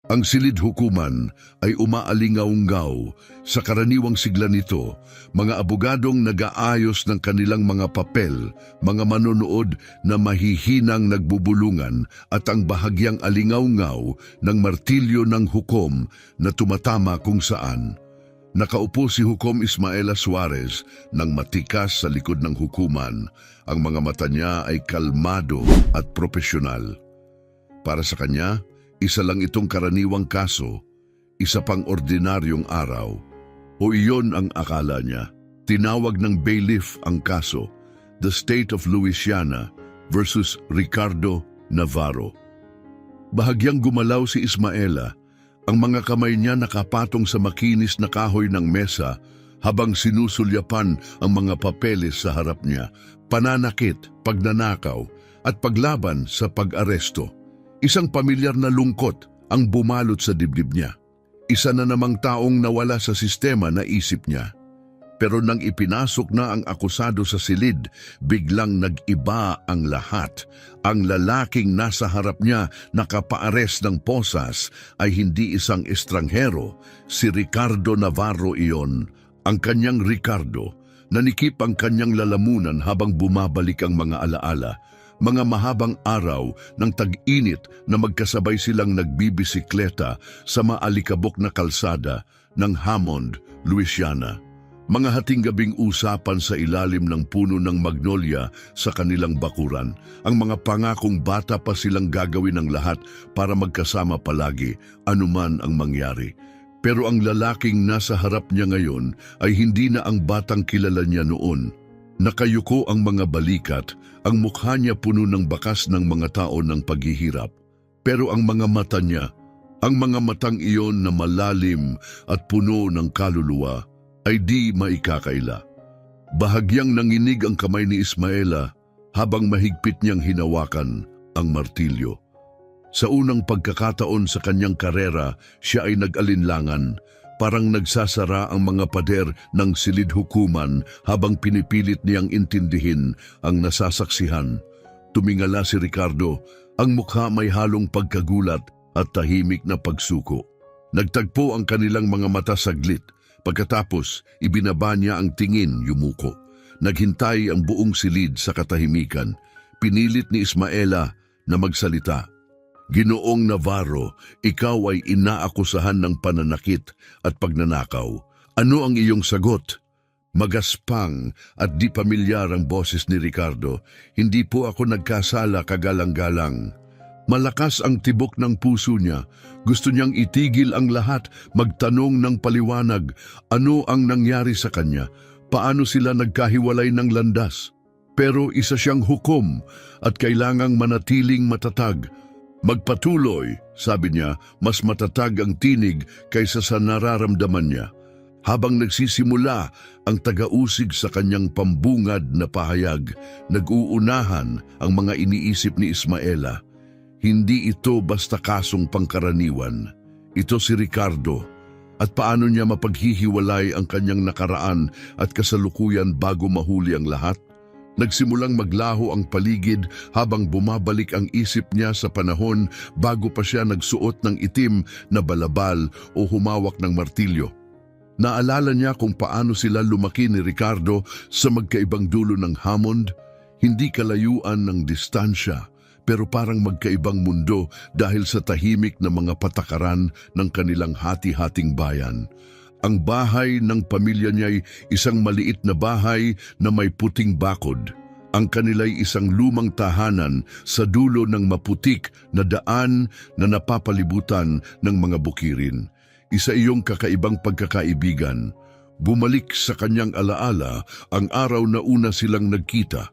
Ang silid hukuman ay umaalingaw-ngaw sa karaniwang sigla nito, mga abogadong nag-aayos ng kanilang mga papel, mga manonood na mahihinang nagbubulungan at ang bahagyang alingaw-ngaw ng martilyo ng hukom na tumatama kung saan. Nakaupo si Hukom Ismaela Suarez ng matikas sa likod ng hukuman. Ang mga mata niya ay kalmado at propesyonal. Para sa kanya, isa lang itong karaniwang kaso, isa pang ordinaryong araw. O iyon ang akala niya. Tinawag ng bailiff ang kaso, The State of Louisiana versus Ricardo Navarro. Bahagyang gumalaw si Ismaela, ang mga kamay niya nakapatong sa makinis na kahoy ng mesa habang sinusulyapan ang mga papeles sa harap niya, pananakit, pagnanakaw at paglaban sa pag-aresto. Isang pamilyar na lungkot ang bumalot sa dibdib niya. Isa na namang taong nawala sa sistema na isip niya. Pero nang ipinasok na ang akusado sa silid, biglang nag-iba ang lahat. Ang lalaking nasa harap niya nakapaares ng posas ay hindi isang estranghero, si Ricardo Navarro iyon. Ang kanyang Ricardo, nanikip ang kanyang lalamunan habang bumabalik ang mga alaala. Mga mahabang araw ng tag-init na magkasabay silang nagbibisikleta sa maalikabok na kalsada ng Hammond, Louisiana. Mga hating-gabing usapan sa ilalim ng puno ng magnolia sa kanilang bakuran. Ang mga pangakong bata pa silang gagawin ng lahat para magkasama palagi, anuman ang mangyari. Pero ang lalaking nasa harap niya ngayon ay hindi na ang batang kilala niya noon. Nakayuko ang mga balikat, ang mukha niya puno ng bakas ng mga tao ng paghihirap. Pero ang mga mata niya, ang mga matang iyon na malalim at puno ng kaluluwa, ay di maikakaila. Bahagyang nanginig ang kamay ni Ismaela habang mahigpit niyang hinawakan ang martilyo. Sa unang pagkakataon sa kanyang karera, siya ay nag-alinlangan. Parang nagsasara ang mga pader ng silid hukuman habang pinipilit niyang intindihin ang nasasaksihan. Tumingala si Ricardo, ang mukha may halong pagkagulat at tahimik na pagsuko. Nagtagpo ang kanilang mga mata saglit. Pagkatapos, ibinaba niya ang tingin, yumuko. Naghintay ang buong silid sa katahimikan. Pinilit ni Ismaela na magsalita. Ginoong Navarro, ikaw ay inaakusahan ng pananakit at pagnanakaw. Ano ang iyong sagot? Magaspang at di pamilyar ang boses ni Ricardo. Hindi po ako nagkasala, kagalang-galang. Malakas ang tibok ng puso niya. Gusto niyang itigil ang lahat, magtanong ng paliwanag. Ano ang nangyari sa kanya? Paano sila nagkahiwalay ng landas? Pero isa siyang hukom at kailangang manatiling matatag. Magpatuloy, sabi niya, mas matatag ang tinig kaysa sa nararamdaman niya. Habang nagsisimula ang taga-usig sa kanyang pambungad na pahayag, nag-uunahan ang mga iniisip ni Ismaela. Hindi ito basta kasong pangkaraniwan. Ito si Ricardo. At paano niya mapaghihiwalay ang kanyang nakaraan at kasalukuyan bago mahuli ang lahat? Nagsimulang maglaho ang paligid habang bumabalik ang isip niya sa panahon bago pa siya nagsuot ng itim na balabal o humawak ng martilyo. Naalala niya kung paano sila lumaki ni Ricardo sa magkaibang dulo ng Hammond, hindi kalayuan ng distansya, pero parang magkaibang mundo dahil sa tahimik na mga patakaran ng kanilang hati-hating bayan. Ang bahay ng pamilya niya'y isang maliit na bahay na may puting bakod. Ang kanila'y isang lumang tahanan sa dulo ng maputik na daan na napapalibutan ng mga bukirin. Isa iyong kakaibang pagkakaibigan. Bumalik sa kanyang alaala ang araw na una silang nagkita.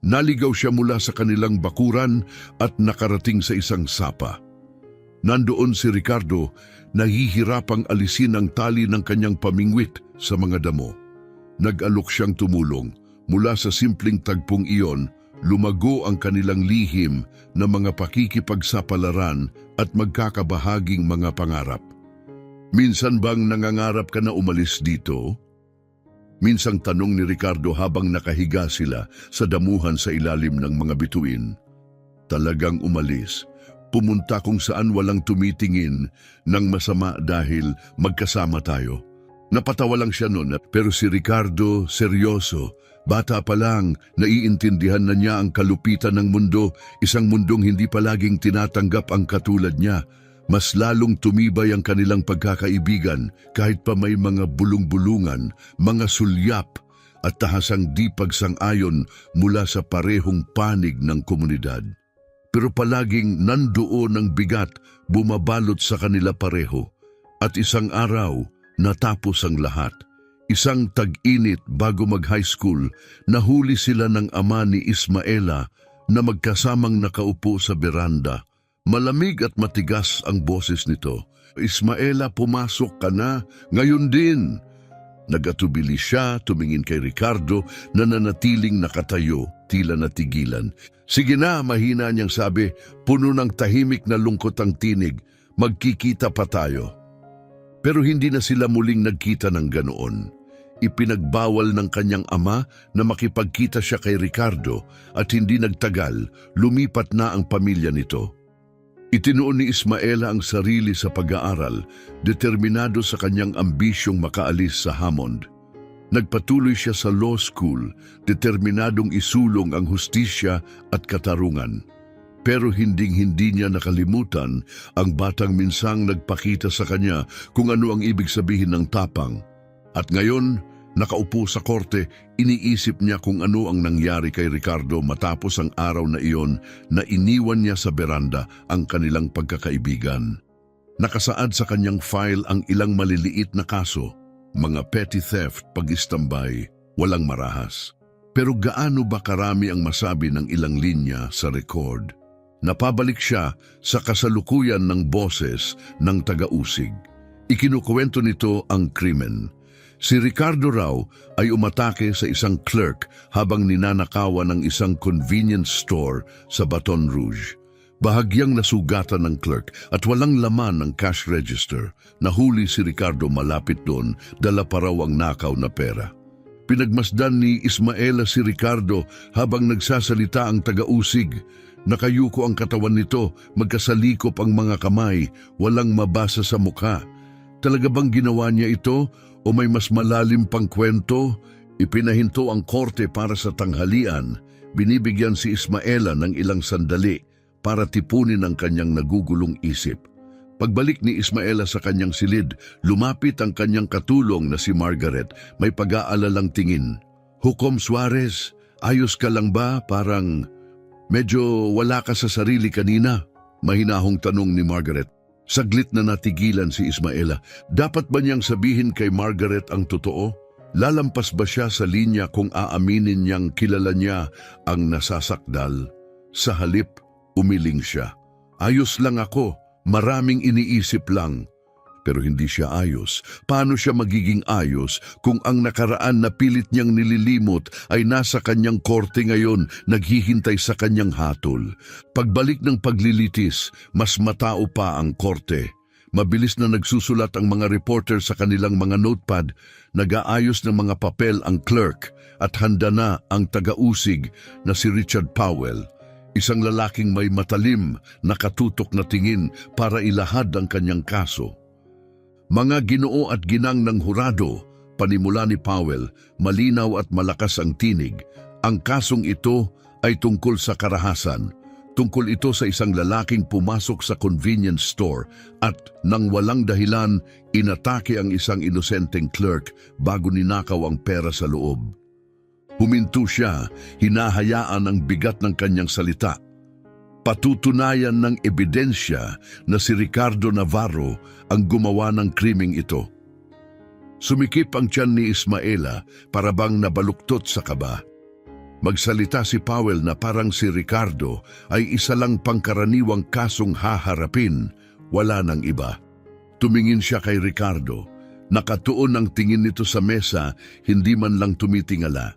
Naligaw siya mula sa kanilang bakuran at nakarating sa isang sapa. Nandoon si Ricardo, nahihirapang alisin ang tali ng kanyang pamingwit sa mga damo. Nag-alok siyang tumulong. Mula sa simpleng tagpong iyon, lumago ang kanilang lihim na mga pakikipagsapalaran at magkakabahaging mga pangarap. Minsan bang nangangarap ka na umalis dito? Minsang tanong ni Ricardo habang nakahiga sila sa damuhan sa ilalim ng mga bituin. Talagang umalis. pumunta kung saan walang tumitingin ng masama dahil magkasama tayo. Napatawa lang siya noon, pero si Ricardo seryoso. Bata pa lang, naiintindihan na niya ang kalupitan ng mundo, isang mundong hindi palaging tinatanggap ang katulad niya. Mas lalong tumibay ang kanilang pagkakaibigan kahit pa may mga bulong-bulungan, mga sulyap at tahasang di pagsang-ayon mula sa parehong panig ng komunidad. Pero palaging nandoon ang bigat bumabalot sa kanila pareho. At isang araw, natapos ang lahat. Isang tag-init bago mag-high school, nahuli sila ng ama ni Ismaela na magkasamang nakaupo sa beranda. Malamig at matigas ang boses nito. Ismaela, pumasok ka na, ngayon din. Nagatubili siya, tumingin kay Ricardo na nanatiling nakatayo, tila natigilan. Sige na, mahina niyang sabi, puno ng tahimik na lungkot ang tinig, magkikita pa tayo. Pero hindi na sila muling nagkita ng ganoon. Ipinagbawal ng kanyang ama na makipagkita siya kay Ricardo at hindi nagtagal, lumipat na ang pamilya nito. Itinuon ni Ismaela ang sarili sa pag-aaral, determinado sa kanyang ambisyong makaalis sa Hammond. Nagpatuloy siya sa law school, determinadong isulong ang hustisya at katarungan. Pero hinding-hindi niya nakalimutan ang batang minsang nagpakita sa kanya kung ano ang ibig sabihin ng tapang. At ngayon, nakaupo sa korte, iniisip niya kung ano ang nangyari kay Ricardo matapos ang araw na iyon na iniwan niya sa beranda ang kanilang pagkakaibigan. Nakasaad sa kanyang file ang ilang maliliit na kaso, mga petty theft, pag-istambay, walang marahas. Pero gaano ba karami ang masabi ng ilang linya sa record? Napabalik siya sa kasalukuyan ng boses ng taga-usig. Ikinukwento nito ang krimen. Si Ricardo raw ay umatake sa isang clerk habang ninanakawan ng isang convenience store sa Baton Rouge. Bahagyang nasugatan ng clerk at walang laman ng cash register. Nahuli si Ricardo malapit doon, dala pa raw ang nakaw na pera. Pinagmasdan ni Ismaela si Ricardo habang nagsasalita ang taga-usig. Nakayuko ang katawan nito, magkasalikop ang mga kamay, walang mabasa sa mukha. Talaga bang ginawa niya ito o may mas malalim pang kwento? Ipinahinto ang korte para sa tanghalian. Binibigyan si Ismaela ng ilang sandali para tipunin ang kanyang nagugulong isip. Pagbalik ni Ismaela sa kanyang silid, lumapit ang kanyang katulong na si Margaret, may pag-aalalang tingin. Hukom Suarez, ayos ka lang ba? Parang medyo wala ka sa sarili kanina. Mahinahong tanong ni Margaret. Saglit na natigilan si Ismaela. Dapat ba niyang sabihin kay Margaret ang totoo? Lalampas ba siya sa linya kung aaminin niyang kilala niya ang nasasakdal? Sa halip, umiling siya. Ayos lang ako, maraming iniisip lang. Pero hindi siya ayos. Paano siya magiging ayos kung ang nakaraan na pilit niyang nililimot ay nasa kanyang korte ngayon, naghihintay sa kanyang hatol? Pagbalik ng paglilitis, mas matao pa ang korte. Mabilis na nagsusulat ang mga reporter sa kanilang mga notepad, nag-aayos ng mga papel ang clerk at handa na ang taga-usig na si Richard Powell. Isang lalaking may matalim, nakatutok na tingin para ilahad ang kanyang kaso. Mga ginoo at ginang ng hurado, panimula ni Powell, malinaw at malakas ang tinig. Ang kasong ito ay tungkol sa karahasan. Tungkol ito sa isang lalaking pumasok sa convenience store at nang walang dahilan, inatake ang isang inosenteng clerk bago ninakaw ang pera sa loob. Huminto siya, hinahayaan ang bigat ng kanyang salita. Patutunayan ng ebidensya na si Ricardo Navarro ang gumawa ng krimeng ito. Sumikip ang tiyan ni Ismaela para bang nabaluktot sa kaba. Magsalita si Powell na parang si Ricardo ay isa lang pangkaraniwang kasong haharapin, wala nang iba. Tumingin siya kay Ricardo. Nakatuon ang tingin nito sa mesa, hindi man lang tumitingala.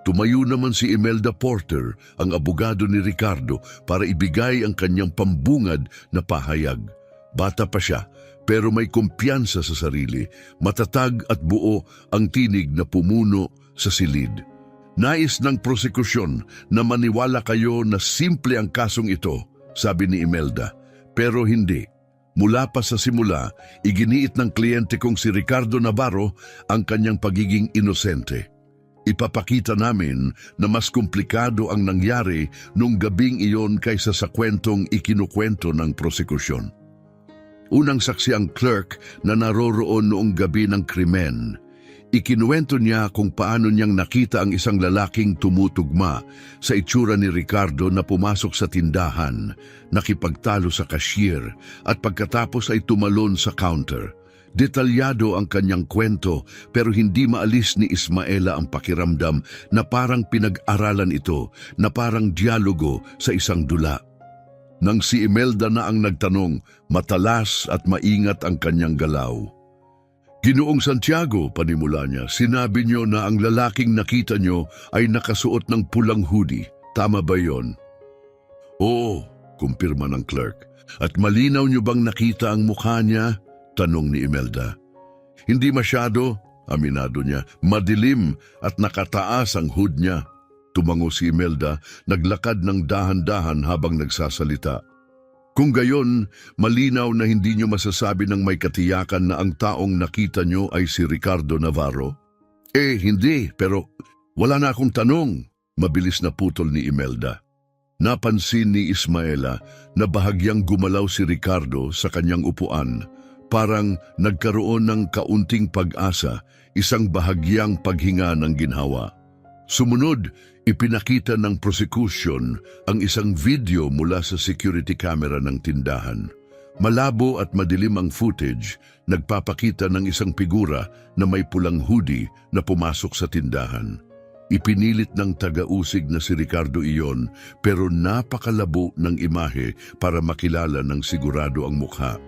Tumayo naman si Imelda Porter, ang abogado ni Ricardo, para ibigay ang kanyang pambungad na pahayag. Bata pa siya, pero may kumpiyansa sa sarili, matatag at buo ang tinig na pumuno sa silid. Nais ng prosekusyon na maniwala kayo na simple ang kasong ito. sabi ni Imelda. Pero hindi. Mula pa sa simula, iginiit ng kliyente kong si Ricardo Navarro ang kanyang pagiging inosente. Ipapakita namin na mas komplikado ang nangyari nung gabing iyon kaysa sa kwentong ikinukwento ng prosekusyon. Unang saksi ang clerk na naroroon noong gabi ng krimen. Ikinuwento niya kung paano niyang nakita ang isang lalaking tumutugma sa itsura ni Ricardo na pumasok sa tindahan, nakipagtalo sa cashier at pagkatapos ay tumalon sa counter. Detalyado ang kanyang kwento pero hindi maalis ni Ismaela ang pakiramdam na parang pinag-aralan ito, na parang dialogo sa isang dula. Nang si Imelda na ang nagtanong, matalas at maingat ang kanyang galaw. Ginoong Santiago, panimula niya, sinabi niyo na ang lalaking nakita niyo ay nakasuot ng pulang hoodie. Tama ba yon? Oo, kumpirma ng clerk. At malinaw niyo bang nakita ang mukha niya? Tanong ni Imelda. Hindi masyado, aminado niya. Madilim at nakataas ang hood niya. Tumango si Imelda, naglakad ng dahan-dahan habang nagsasalita. Kung gayon, malinaw na hindi nyo masasabi ng may katiyakan na ang taong nakita nyo ay si Ricardo Navarro? Hindi, pero wala na akong tanong, mabilis na putol ni Imelda. Napansin ni Ismaela na bahagyang gumalaw si Ricardo sa kanyang upuan, parang nagkaroon ng kaunting pag-asa, isang bahagyang paghinga ng ginhawa. Sumunod, ipinakita ng prosecution ang isang video mula sa security camera ng tindahan. Malabo at madilim ang footage, nagpapakita ng isang figura na may pulang hoodie na pumasok sa tindahan. Ipinilit ng taga-usig na si Ricardo iyon pero napakalabo ng imahe para makilala ng sigurado ang mukha.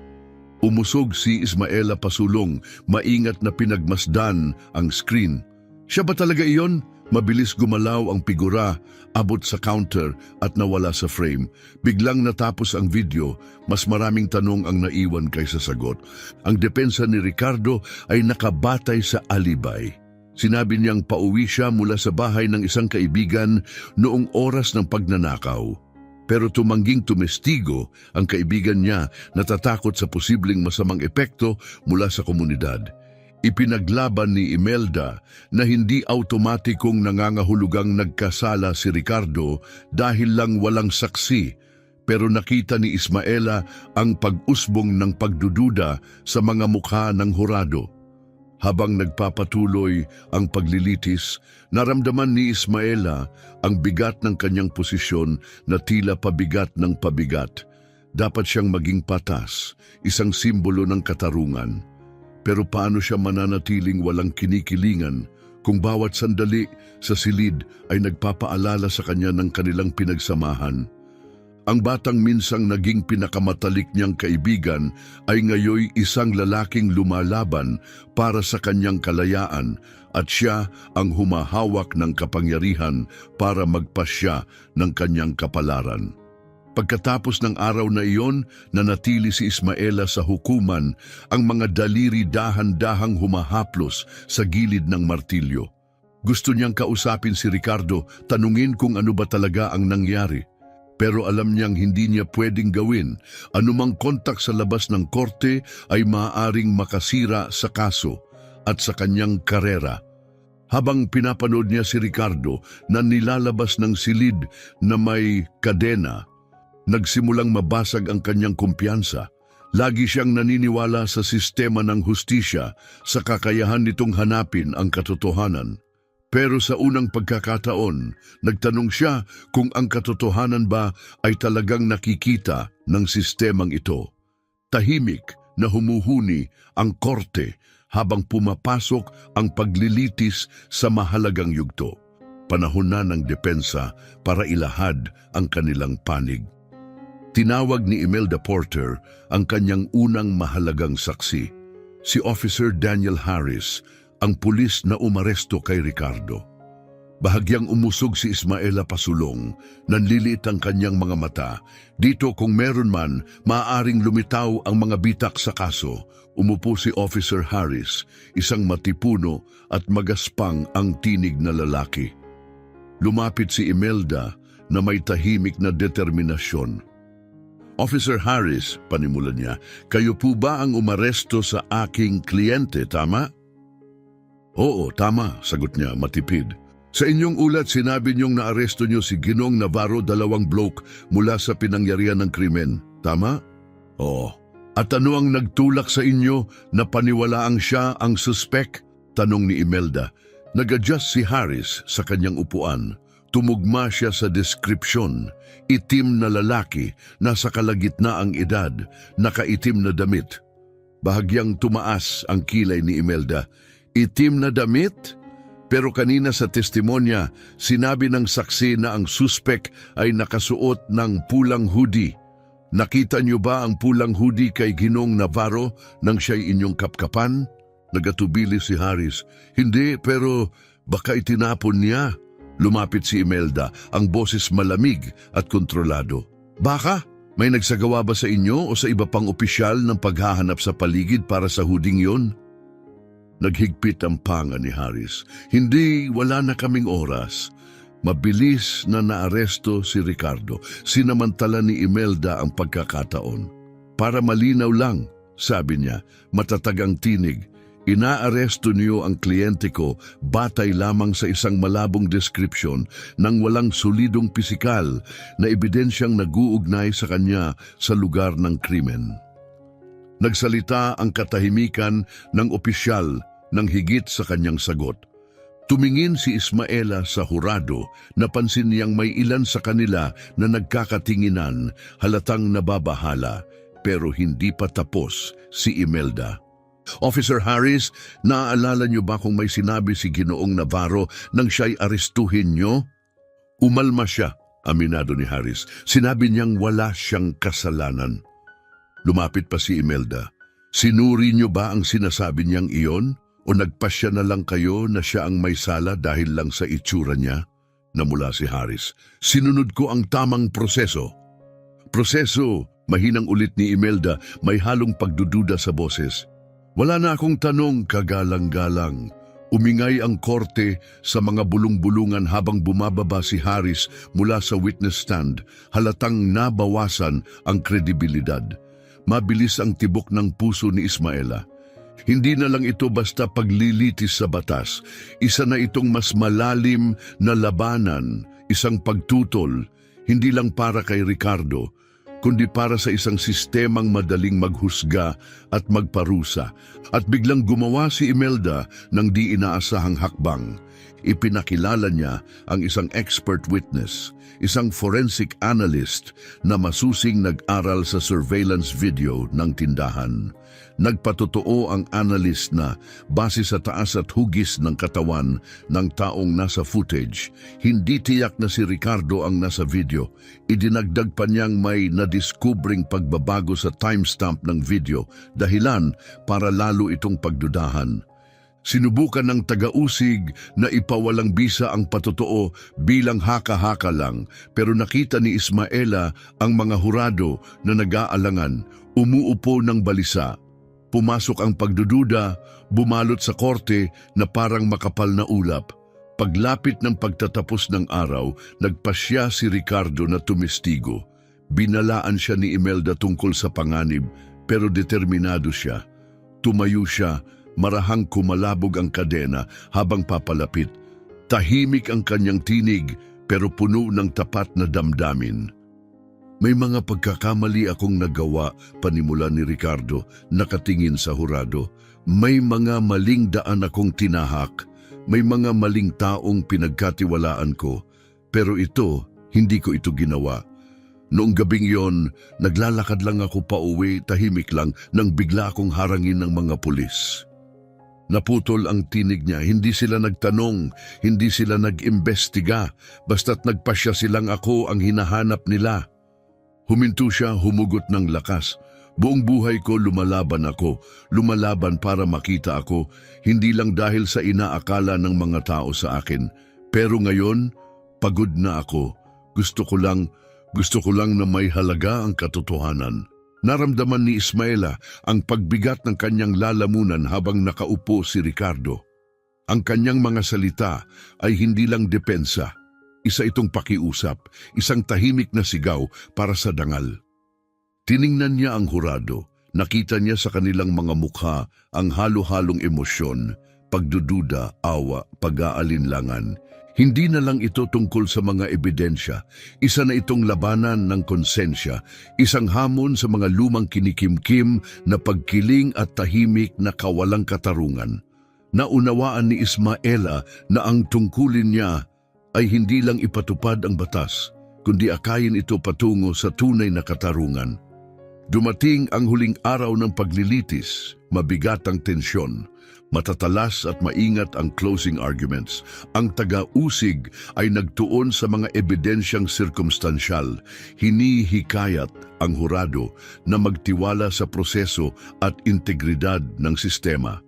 Umusog si Ismaela pasulong, maingat na pinagmasdan ang screen. Siya ba talaga iyon? Mabilis gumalaw ang figura, abot sa counter at nawala sa frame. Biglang natapos ang video, mas maraming tanong ang naiwan kaysa sagot. Ang depensa ni Ricardo ay nakabatay sa alibay. Sinabi niyang pauwi siya mula sa bahay ng isang kaibigan noong oras ng pagnanakaw. Pero tumangging tumestigo ang kaibigan niya, natatakot sa posibleng masamang epekto mula sa komunidad. Ipinaglaban ni Imelda na hindi automatikong nangangahulugang nagkasala si Ricardo dahil lang walang saksi, pero nakita ni Ismaela ang pag-usbong ng pagdududa sa mga mukha ng hurado. Habang nagpapatuloy ang paglilitis, naramdaman ni Ismaela ang bigat ng kanyang posisyon na tila pabigat ng pabigat. Dapat siyang maging patas, isang simbolo ng katarungan. Pero paano siya mananatiling walang kinikilingan kung bawat sandali sa silid ay nagpapaalala sa kanya ng kanilang pinagsamahan? Ang batang minsang naging pinakamatalik niyang kaibigan ay ngayoy isang lalaking lumalaban para sa kanyang kalayaan at siya ang humahawak ng kapangyarihan para magpasya ng kanyang kapalaran. Pagkatapos ng araw na iyon, nanatili si Ismaela sa hukuman, ang mga daliri dahan-dahang humahaplos sa gilid ng martilyo. Gusto niyang kausapin si Ricardo, tanungin kung ano ba talaga ang nangyari. Pero alam niyang hindi niya pwedeng gawin. Anumang kontak sa labas ng korte ay maaaring makasira sa kaso at sa kanyang karera. Habang pinapanood niya si Ricardo na nilalabas ng silid na may kadena, nagsimulang mabasag ang kanyang kumpiyansa. Lagi siyang naniniwala sa sistema ng hustisya, sa kakayahan nitong hanapin ang katotohanan. Pero sa unang pagkakataon, nagtanong siya kung ang katotohanan ba ay talagang nakikita ng sistemang ito. Tahimik na humuhuni ang korte habang pumapasok ang paglilitis sa mahalagang yugto. Panahon na ng depensa para ilahad ang kanilang panig. Tinawag ni Imelda Porter ang kanyang unang mahalagang saksi, si Officer Daniel Harris, ang pulis na umaresto kay Ricardo. Bahagyang umusog si Ismaela pasulong, nanliliit ang kanyang mga mata. Dito kung meron man, maaaring lumitaw ang mga bitak sa kaso. Umupo si Officer Harris, isang matipuno at magaspang ang tinig na lalaki. Lumapit si Imelda na may tahimik na determinasyon. Officer Harris, panimulan niya, kayo po ba ang umaresto sa aking kliyente, tama? Oo, tama, sagot niya matipid. Sa inyong ulat, sinabi niyong naaresto niyo si Ginong Navarro, 2 bloke mula sa pinangyarihan ng krimen, tama? Oo. At ano ang nagtulak sa inyo na paniwalaang siya ang suspek? Tanong ni Imelda. Nag-adjust si Harris sa kanyang upuan. Tumugma siya sa deskripsyon. Itim na lalaki, nasa kalagitnaang edad, nakaitim na damit. Bahagyang tumaas ang kilay ni Imelda. Itim na damit? Pero kanina sa testimonya, sinabi ng saksi na ang suspek ay nakasuot ng pulang hoodie. Nakita niyo ba ang pulang hoodie kay Ginong Navarro nang siya'y inyong kapkapan? Nagatubili si Harris. Hindi, pero baka itinapon niya. Lumapit si Imelda, ang boses malamig at kontrolado. Baka? May nagsagawa ba sa inyo o sa iba pang opisyal ng paghahanap sa paligid para sa huding yon? Naghigpit ang panga ni Harris. Hindi, wala na kaming oras. Mabilis na naaresto si Ricardo. Sinamantala ni Imelda ang pagkakataon. Para malinaw lang, sabi niya, matatag ang tinig. Inaaresto niyo ang kliyente ko batay lamang sa isang malabong deskripsyon ng walang solidong pisikal na ebidensyang nag-uugnay sa kanya sa lugar ng krimen. Nagsalita ang katahimikan ng opisyal ng higit sa kanyang sagot. Tumingin si Ismaela sa hurado, napansin niyang may ilan sa kanila na nagkakatinginan, halatang nababahala, pero hindi pa tapos si Imelda. Officer Harris, naaalala niyo ba kung may sinabi si Ginoong Navarro nang siya'y arestuhin niyo? Umalma siya, aminado ni Harris. Sinabi niyang wala siyang kasalanan. Lumapit pa si Imelda. Sinuri niyo ba ang sinasabi niyang iyon? O nagpasya na lang kayo na siya ang may sala dahil lang sa itsura niya? Namula si Harris. Sinunod ko ang tamang proseso. Proseso, mahinang ulit ni Imelda, may halong pagdududa sa boses. Wala na akong tanong, kagalang-galang. Umingay ang korte sa mga bulong-bulungan habang bumababa si Harris mula sa witness stand, halatang nabawasan ang kredibilidad. Mabilis ang tibok ng puso ni Ismaela. Hindi na lang ito basta paglilitis sa batas. Isa na itong mas malalim na labanan, isang pagtutol, hindi lang para kay Ricardo, kundi para sa isang sistemang madaling maghusga at magparusa. At biglang gumawa si Imelda ng di inaasahang hakbang. Ipinakilala niya ang isang expert witness, isang forensic analyst na masusing nag-aral sa surveillance video ng tindahan. Nagpatotoo ang analyst na base sa taas at hugis ng katawan ng taong nasa footage, hindi tiyak na si Ricardo ang nasa video. Idinagdag pa niyang may nadiskubring pagbabago sa timestamp ng video, dahilan para lalo itong pagdudahan. Sinubukan ng taga-usig na ipawalang bisa ang patotoo bilang haka-haka lang, pero nakita ni Ismaela ang mga hurado na nag-aalangan, umuupo ng balisa. Pumasok ang pagdududa, bumalot sa korte na parang makapal na ulap. Paglapit ng pagtatapos ng araw, nagpasya si Ricardo na tumistigo. Binalaan siya ni Imelda tungkol sa panganib, pero determinado siya. Tumayo siya, marahang kumalabog ang kadena habang papalapit. Tahimik ang kanyang tinig, pero puno ng tapat na damdamin. May mga pagkakamali akong nagawa, panimula ni Ricardo, nakatingin sa hurado. May mga maling daan akong tinahak, may mga maling taong pinagkatiwalaan ko, pero ito, hindi ko ito ginawa. Noong gabing yon, naglalakad lang ako pauwi, tahimik lang, nang bigla akong harangin ng mga pulis. Naputol ang tinig niya, hindi sila nagtanong, hindi sila nag-imbestiga, basta't nagpasya silang ako ang hinahanap nila. Huminto siya, humugot ng lakas. Buong buhay ko lumalaban ako, lumalaban para makita ako, hindi lang dahil sa inaakala ng mga tao sa akin. Pero ngayon, pagod na ako. Gusto ko lang na may halaga ang katotohanan. Naramdaman ni Ismaela ang pagbigat ng kanyang lalamunan habang nakaupo si Ricardo. Ang kanyang mga salita ay hindi lang depensa. Isa itong pakiusap, isang tahimik na sigaw para sa dangal. Tiningnan niya ang hurado. Nakita niya sa kanilang mga mukha ang halo-halong emosyon, pagdududa, awa, pag-aalinlangan. Hindi na lang ito tungkol sa mga ebidensya. Isa na itong labanan ng konsensya, isang hamon sa mga lumang kinikimkim na pagkiling at tahimik na kawalang katarungan. Naunawaan ni Ismaela na ang tungkulin niya ay hindi lang ipatupad ang batas, kundi akayin ito patungo sa tunay na katarungan. Dumating ang huling araw ng paglilitis, mabigat ang tensyon. Matatalas at maingat ang closing arguments. Ang taga-usig ay nagtuon sa mga ebidensyang sirkumstansyal. Hinihikayat ang hurado na magtiwala sa proseso at integridad ng sistema.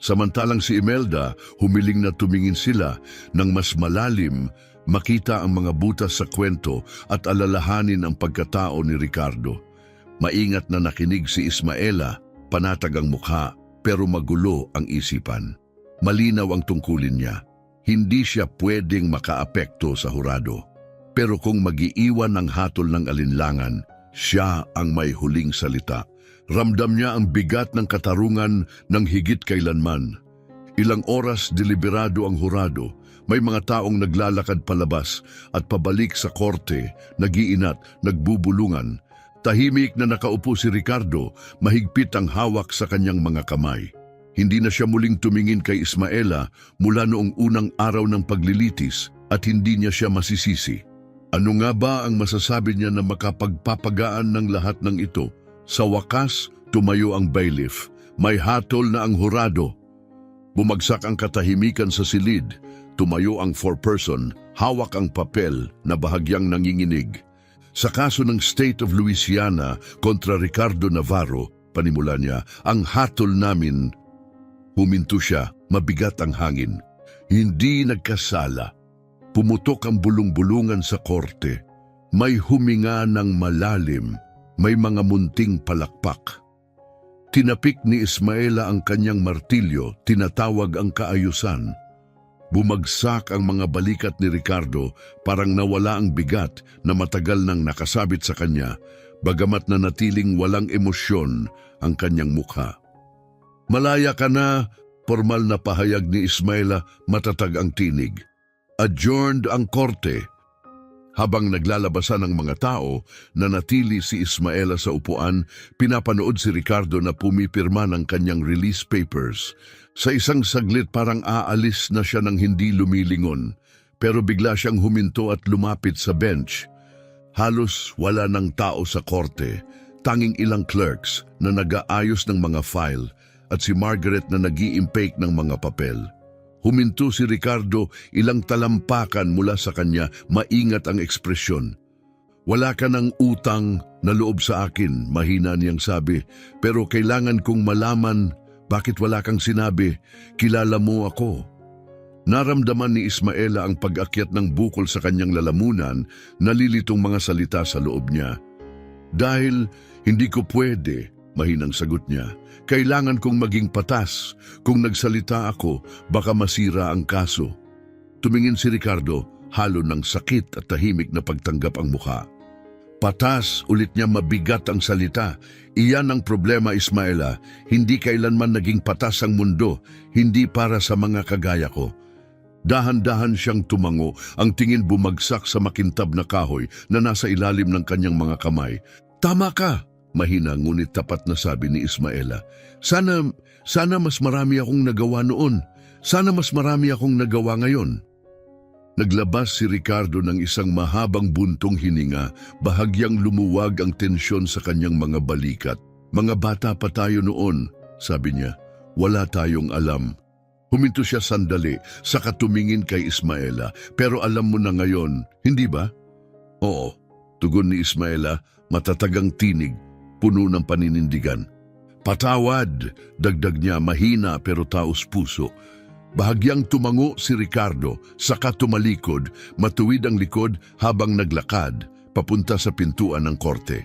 Samantalang si Imelda, humiling na tumingin sila ng mas malalim, makita ang mga butas sa kwento at alalahanin ang pagkatao ni Ricardo. Maingat na nakinig si Ismaela, panatag ang mukha, pero magulo ang isipan. Malinaw ang tungkulin niya. Hindi siya pwedeng makaapekto sa hurado. Pero kung mag-iiwan ng hatol ng alinlangan, siya ang may huling salita. Ramdam niya ang bigat ng katarungan ng higit kailanman. Ilang oras deliberado ang hurado. May mga taong naglalakad palabas at pabalik sa korte, nag-iinat, nagbubulungan. Tahimik na nakaupo si Ricardo, mahigpit ang hawak sa kanyang mga kamay. Hindi na siya muling tumingin kay Ismaela mula noong unang araw ng paglilitis at hindi niya siya masisisi. Ano nga ba ang masasabi niya na makapagpapagaan ng lahat ng ito? Sa wakas, tumayo ang bailiff. May hatol na ang hurado. Bumagsak ang katahimikan sa silid. Tumayo ang foreperson, hawak ang papel na bahagyang nanginginig. Sa kaso ng State of Louisiana kontra Ricardo Navarro, panimula niya, ang hatol namin. Huminto siya, mabigat ang hangin. Hindi nagkasala. Pumutok ang bulong-bulungan sa korte. May huminga ng malalim, may mga munting palakpak. Tinapik ni Ismaela ang kanyang martilyo, tinatawag ang kaayusan. Bumagsak ang mga balikat ni Ricardo, parang nawala ang bigat na matagal nang nakasabit sa kanya, bagamat na natiling walang emosyon ang kanyang mukha. Malaya ka na, formal na pahayag ni Ismaela, matatag ang tinig. Adjourned ang korte. Habang naglalabasan ang mga tao, nanatili si Ismaela sa upuan, pinapanood si Ricardo na pumipirma ng kanyang release papers. Sa isang saglit parang aalis na siya nang hindi lumilingon, pero bigla siyang huminto at lumapit sa bench. Halos wala ng tao sa korte, tanging ilang clerks na nag-aayos ng mga file at si Margaret na nag-i-impake ng mga papel. Huminto si Ricardo, ilang talampakan mula sa kanya, maingat ang ekspresyon. Wala ka ng utang na loob sa akin, mahina niyang sabi, pero kailangan kong malaman bakit wala kang sinabi, kilala mo ako. Naramdaman ni Ismaela ang pag-akyat ng bukol sa kanyang lalamunan, nalilitong mga salita sa loob niya. Dahil hindi ko pwede, mahinang sagot niya. Kailangan kong maging patas. Kung nagsalita ako, baka masira ang kaso. Tumingin si Ricardo, halo ng sakit at tahimik na pagtanggap ang mukha. Patas, ulit niya, mabigat ang salita. Iyan ang problema, Ismaela. Hindi kailanman naging patas ang mundo, hindi para sa mga kagaya ko. Dahan-dahan siyang tumango, ang tingin bumagsak sa makintab na kahoy na nasa ilalim ng kanyang mga kamay. Tama ka! Mahina ngunit tapat na sabi ni Ismaela. Sana mas marami akong nagawa noon. Sana mas marami akong nagawa ngayon. Naglabas si Ricardo ng isang mahabang buntong hininga, bahagyang lumuwag ang tensyon sa kanyang mga balikat. Mga bata pa tayo noon, sabi niya. Wala tayong alam. Huminto siya sandali, saka tumingin kay Ismaela. Pero alam mo na ngayon, hindi ba? Oo, tugon ni Ismaela, matatagang tinig, puno ng paninindigan. Patawad, dagdag niya, mahina pero taos puso. Bahagyang tumango si Ricardo, saka tumalikod, matuwid ang likod habang naglakad, papunta sa pintuan ng korte.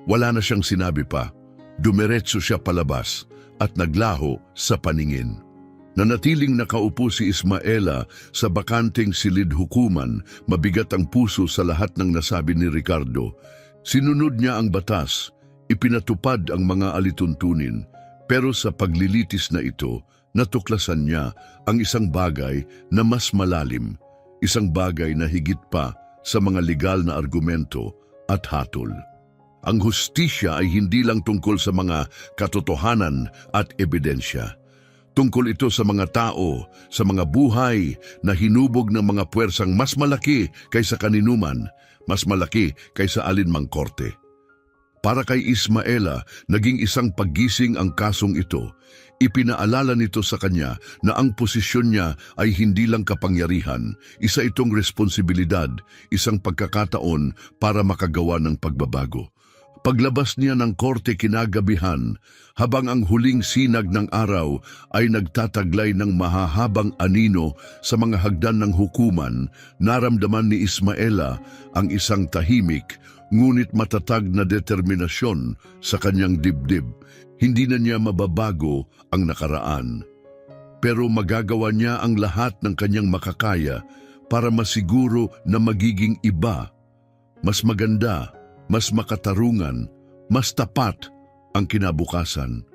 Wala na siyang sinabi pa. Dumiretso siya palabas at naglaho sa paningin. Nanatiling nakaupo si Ismaela sa bakanting silid hukuman, mabigat ang puso sa lahat ng nasabi ni Ricardo. Sinunod niya ang batas, Ipinatupad ang mga alituntunin, pero sa paglilitis na ito, natuklasan niya ang isang bagay na mas malalim, isang bagay na higit pa sa mga legal na argumento at hatol. Ang hustisya ay hindi lang tungkol sa mga katotohanan at ebidensya. Tungkol ito sa mga tao, sa mga buhay na hinubog ng mga puwersang mas malaki kaysa kaninuman, mas malaki kaysa alinmang korte. Para kay Ismaela, naging isang paggising ang kasong ito. Ipinaalala nito sa kanya na ang posisyon niya ay hindi lang kapangyarihan, isa itong responsibilidad, isang pagkakataon para makagawa ng pagbabago. Paglabas niya ng korte kinagabihan, habang ang huling sinag ng araw ay nagtataglay ng mahahabang anino sa mga hagdan ng hukuman, naramdaman ni Ismaela ang isang tahimik ngunit matatag na determinasyon sa kanyang dibdib. Hindi na niya mababago ang nakaraan, pero magagawa niya ang lahat ng kanyang makakaya para masiguro na magiging iba, mas maganda, mas makatarungan, mas tapat ang kinabukasan.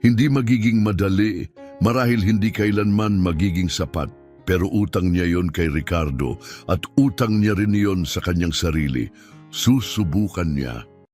Hindi magiging madali, marahil hindi kailanman magiging sapat, pero utang niya yon kay Ricardo at utang niya rin yon sa kanyang sarili. Susubukan niya.